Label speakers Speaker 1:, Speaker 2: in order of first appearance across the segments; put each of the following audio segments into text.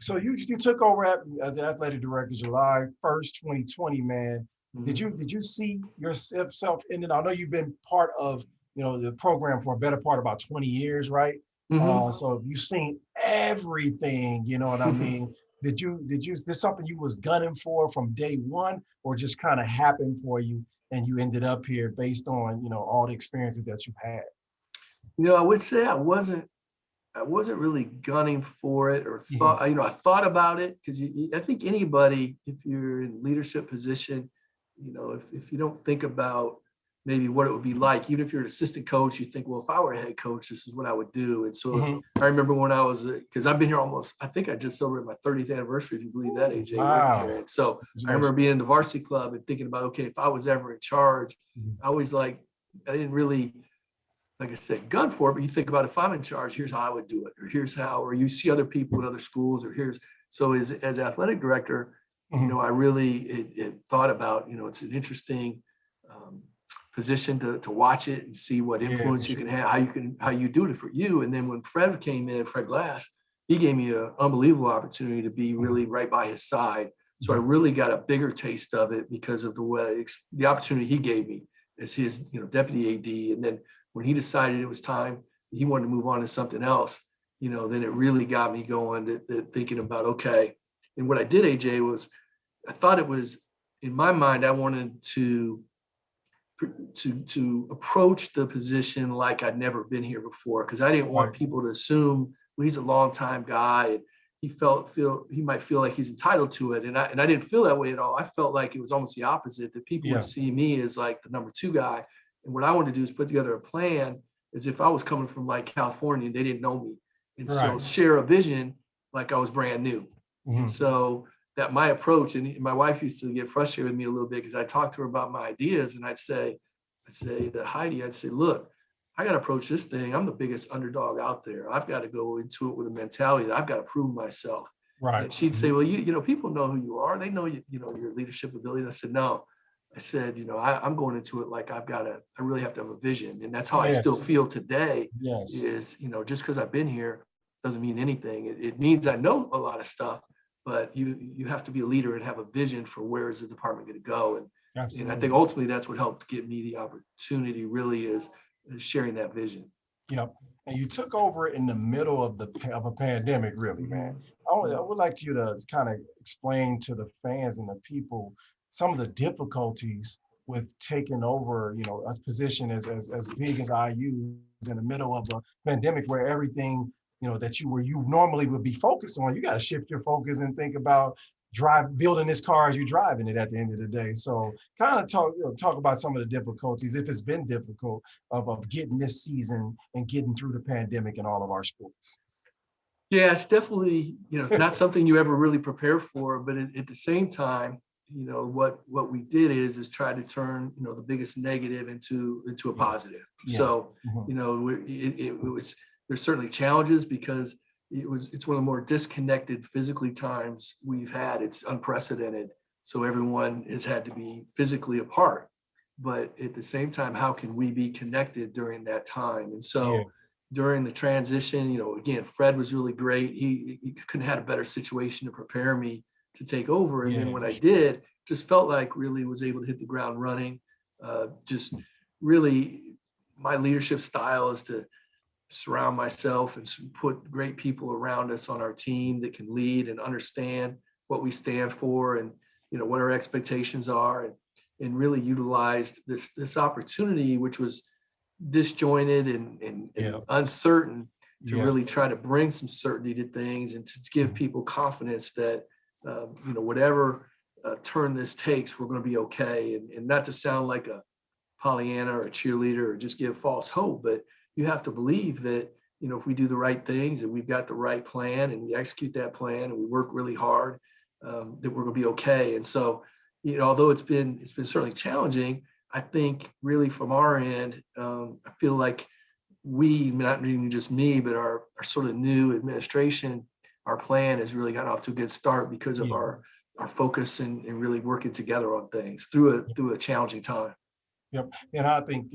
Speaker 1: So you took over as the athletic director July 1st, 2020, man.
Speaker 2: Mhm.
Speaker 1: Did you see yourself in it? I know you've been part of the program for a better part of about 20 years, right?
Speaker 2: Mhm.
Speaker 1: So you've seen everything, you know what I mean? Did you this something you was gunning for from day one, or just kind of happened for you and you ended up here based on all the experiences that you've had?
Speaker 2: I would say I wasn't really gunning for it or
Speaker 1: Hmm.
Speaker 2: I thought about it because I think anybody, if you're in leadership position, if you don't think about maybe what it would be like, even if you're an assistant coach, you think, well, if I were a head coach, this is what I would do. And so if
Speaker 1: Hmm.
Speaker 2: I remember when I was, because I've been here almost, I think I just celebrated my 30th anniversary, if you believe that, AJ, working
Speaker 1: Wow.
Speaker 2: here. And so I remember
Speaker 1: Congratulations.
Speaker 2: being in the varsity club and thinking about, okay, if I was ever in charge,
Speaker 1: Mhm.
Speaker 2: I always I didn't really, like I said, gun for it, but you think about if I'm in charge, here's how I would do it, or here's how, or you see other people in other schools, or here's so as athletic director,
Speaker 1: Mhm.
Speaker 2: I really thought about, it's an interesting um, position to watch it and see what
Speaker 1: Yeah, for
Speaker 2: influence you
Speaker 1: sure.
Speaker 2: can have, how you do it for you. And then when Fred came in, Fred Glass, he gave me an unbelievable opportunity to be
Speaker 1: Mhm.
Speaker 2: really right by his side. So I
Speaker 1: Mhm.
Speaker 2: really got a bigger taste of it because of the opportunity he gave me as his deputy AD, and then when he decided it was time, he wanted to move on to something else, then it really got me going to thinking about, okay. And what I did, AJ, was I thought it was in my mind, I wanted to approach the position like I'd never been here before, because I didn't want
Speaker 1: Right.
Speaker 2: people to assume, well, he's a longtime guy and he might feel like he's entitled to it. And I didn't feel that way at all. I felt like it was almost the opposite, that people would
Speaker 1: Yeah.
Speaker 2: see me as like the number two guy. And what I wanted to do is put together a plan as if I was coming from like California and they didn't know me. And so
Speaker 1: Right.
Speaker 2: share a vision like I was brand new. And
Speaker 1: Mhm.
Speaker 2: so that my approach, and my wife used to get frustrated with me a little bit because I talked to her about my ideas, and I'd say to Heidi, I'd say, look, I got to approach this thing. I'm the biggest underdog out there. I've got to go into it with a mentality that I've got to prove myself.
Speaker 1: Right.
Speaker 2: And she'd say,
Speaker 1: Mhm.
Speaker 2: well, people know who you are. They know your leadership ability. And I said, no. I said, I'm going into it like I really have to have a vision. And that's how I still
Speaker 1: Yes.
Speaker 2: feel today
Speaker 1: Yes.
Speaker 2: is, just because I've been here doesn't mean anything. It means I know a lot of stuff, but you have to be a leader and have a vision for where is the department going to go. And I think
Speaker 1: Absolutely.
Speaker 2: ultimately that's what helped give me the opportunity really is sharing that vision.
Speaker 1: Yep. And you took over in the middle of of a pandemic, really, man.
Speaker 2: Mhm.
Speaker 1: I would like you to kind of explain to the fans and the people some of the difficulties with taking over, a position as big as IU in the middle of a pandemic where everything, that you normally would be focused on, you got to shift your focus and think about building this car as you're driving it at the end of the day. So kind of talk about some of the difficulties, if it's been difficult, of getting this season and getting through the pandemic in all of our sports.
Speaker 2: Yeah, it's definitely, it's not something you ever really prepare for, but at the same time, what we did is try to turn, the biggest negative into a
Speaker 1: Yeah.
Speaker 2: positive.
Speaker 1: Yeah.
Speaker 2: So,
Speaker 1: Mhm.
Speaker 2: it was, there's certainly challenges because it's one of the more disconnected physically times we've had. It's unprecedented. So everyone has had to be physically apart. But at the same time, how can we be connected during that time? And
Speaker 1: Yeah.
Speaker 2: so during the transition, again, Fred was really great. He couldn't have had a better situation to prepare me to take over. And then
Speaker 1: Yeah,
Speaker 2: when
Speaker 1: for
Speaker 2: I
Speaker 1: sure.
Speaker 2: did, just felt like really was able to hit the ground running. Just really, my leadership style is to surround myself and put great people around us on our team that can lead and understand what we stand for, and what our expectations are, and really utilized this opportunity, which was disjointed and
Speaker 1: Yeah.
Speaker 2: uncertain, to
Speaker 1: Yeah.
Speaker 2: really try to bring some certainty to things and to give
Speaker 1: Mhm.
Speaker 2: people confidence that whatever turn this takes, we're going to be okay. And not to sound like a Pollyanna or a cheerleader or just give false hope, but you have to believe that if we do the right things and we've got the right plan and we execute that plan and we work really hard, that we're going to be okay. And so, although it's been certainly challenging, I think really from our end, I feel like we, not even just me, but our sort of new administration, our plan has really gotten off to a good start because of
Speaker 1: Yeah.
Speaker 2: our focus and really working together on things through a challenging time.
Speaker 1: Yep. And I think,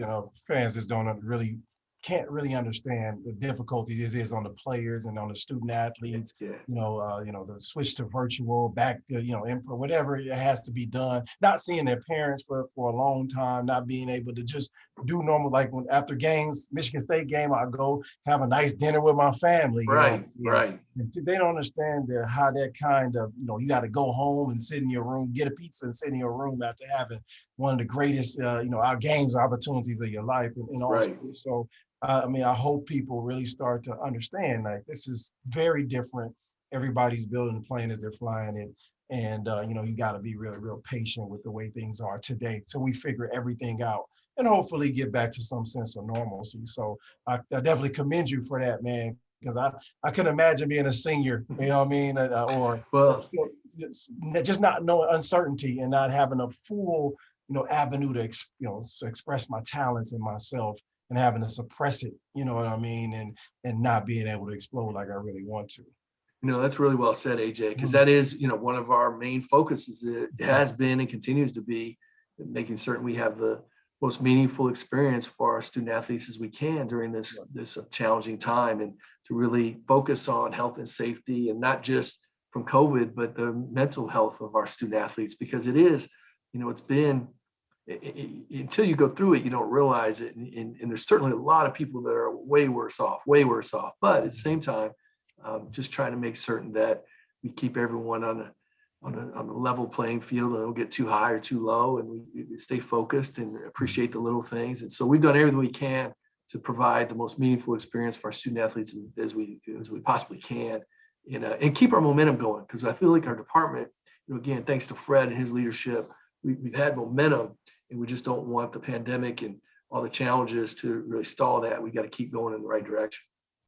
Speaker 1: fans just don't really can't really understand the difficulty this is on the players and on the student athletes.
Speaker 2: Yeah.
Speaker 1: The switch to virtual, back to, whatever it has to be done, not seeing their parents for a long time, not being able to just do normal, like when after games, Michigan State game, I go have a nice dinner with my family,
Speaker 2: Right, right.
Speaker 1: And they don't understand how that kind of, you got to go home and sit in your room, get a pizza and sit in your room after having one of the greatest, our games opportunities of your life in all
Speaker 2: Right.
Speaker 1: sports. So, I hope people really start to understand, like, this is very different. Everybody's building the plane as they're flying it. And, you got to be really, real patient with the way things are today till we figure everything out and hopefully get back to some sense of normalcy. So I definitely commend you for that, man, because I can imagine being a senior, you know what I mean?
Speaker 2: Well,
Speaker 1: Just not knowing uncertainty and not having a full, avenue to, express my talents and myself, and having to suppress it, you know what I mean? And not being able to explode like I really want to.
Speaker 2: that's really well said, AJ, because
Speaker 1: Mhm.
Speaker 2: that is, one of our main focuses. It has been and continues to be making certain we have the most meaningful experience for our student athletes as we can during this challenging time, and to really focus on health and safety, and not just from COVID, but the mental health of our student athletes, because it is, it's been until you go through it, you don't realize it. And there's certainly a lot of people that are way worse off. But at the same time, just trying to make certain that we keep everyone on a level playing field, and don't get too high or too low, and we stay focused and appreciate the little things. And so we've done everything we can to provide the most meaningful experience for our student athletes as we possibly can, and keep our momentum going. Because I feel like our department, again, thanks to Fred and his leadership, we've had momentum, and we just don't want the pandemic and all the challenges to really stall that. We got to keep going in the right direction.